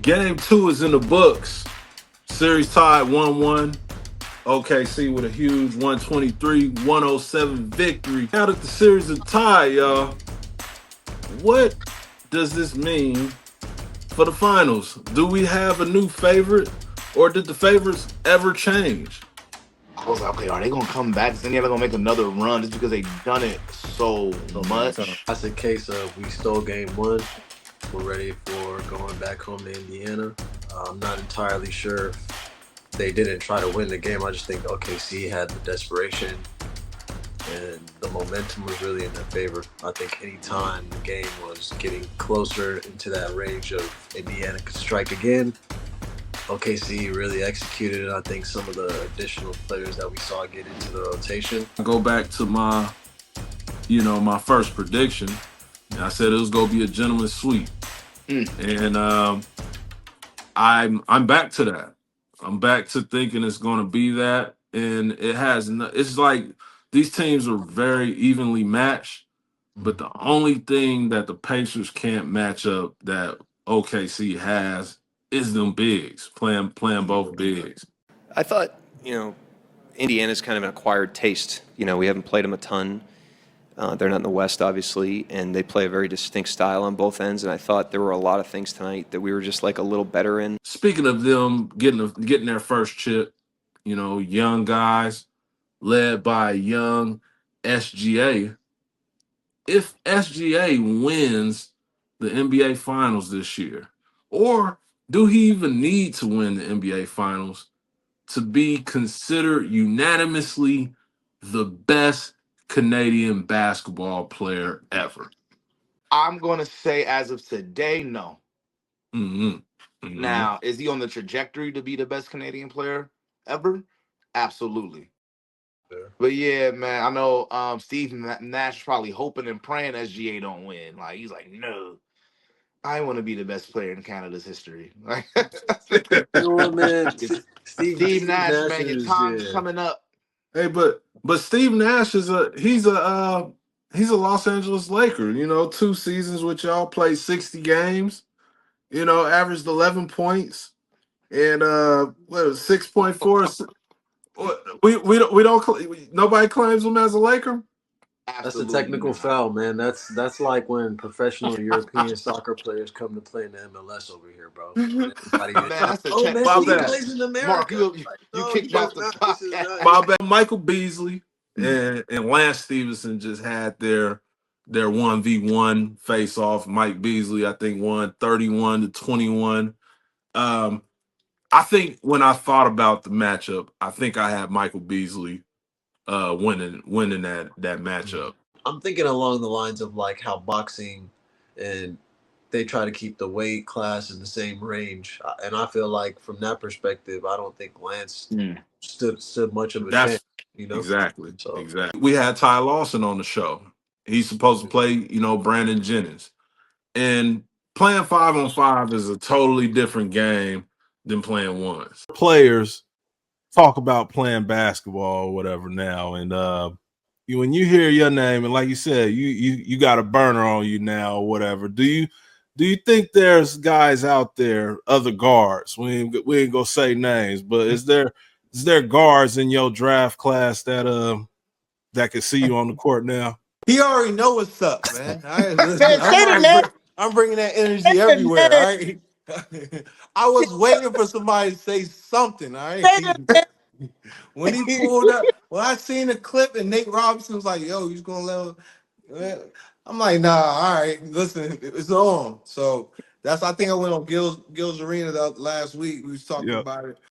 Game two is in the books. Series tied 1-1. OKC with a huge 123-107 victory. Now that the series is tied, y'all, what does this mean for the finals? Do we have a new favorite, or did the favorites ever change? I was like, okay, are they gonna come back? Is Indiana gonna make another run just because they've done it so So many times. much? That's a case of we stole game one. We're ready for going back home to Indiana. I'm not entirely sure if they didn't try to win the game. I just think OKC had the desperation and the momentum was really in their favor. I think any time the game was getting closer into that range of Indiana could strike again, OKC really executed it. I think some of the additional players that we saw get into the rotation. I go back to my first prediction. I said it was gonna be a gentleman's sweep, and I'm back to that. I'm back to thinking it's gonna be that, and it has. It's like these teams are very evenly matched, but the only thing that the Pacers can't match up that OKC has is them bigs playing both bigs. I thought, Indiana's kind of an acquired taste. We haven't played them a ton. They're not in the West, obviously, and they play a very distinct style on both ends. And I thought there were a lot of things tonight that we were just like a little better in. Speaking of them getting their first chip, young guys led by young SGA. If SGA wins the NBA Finals this year, or do he even need to win the NBA Finals to be considered unanimously the best Canadian basketball player ever? I'm gonna say as of today, no. Mm-hmm. Mm-hmm. Now, is he on the trajectory to be the best Canadian player ever? Absolutely. Yeah. But yeah, man, I know Steve Nash is probably hoping and praying SGA don't win. Like he's like, no, I want to be the best player in Canada's history. Like You know what, man? Steve Nash, man, your is, time's yeah. coming up. Hey, but Steve Nash is he's a Los Angeles Laker. 2 seasons with y'all, played 60 games. Averaged 11 points and what was 6.4. We don't nobody claims him as a Laker. That's a Absolutely technical not. foul, man. That's like when professional European soccer players come to play in the MLS over here, bro. Man, that's a Oh man, My he bad. plays in America. Mark, you No, kicked you me off are the not. This is podcast. not. My bad. Michael Beasley and Lance Stephenson just had their 1v1 face off. Mike Beasley, I think, won 31-21. I think when I thought about the matchup, I think I had Michael Beasley winning that matchup. I'm thinking along the lines of like how boxing and they try to keep the weight class in the same range, and I feel like from that perspective, I don't think Lance stood much of a chance. That's exactly. So We had Ty Lawson on the show. He's supposed to play, Brandon Jennings. And playing 5-on-5 is a totally different game than playing ones. Players talk about playing basketball or whatever now, and when you hear your name, and like you said, you got a burner on you now or whatever. Do you think there's guys out there, other guards? We ain't gonna say names, but is there guards in your draft class that can see you on the court now? He already know what's up, man. I'm bringing that energy everywhere. All right. I was waiting for somebody to say something. All right. When he pulled up, when I seen the clip and Nate Robinson was like, "Yo, he's gonna let," I'm like, "Nah, all right, listen, it's on." So I think I went on Gil's Arena last week. We was talking about it.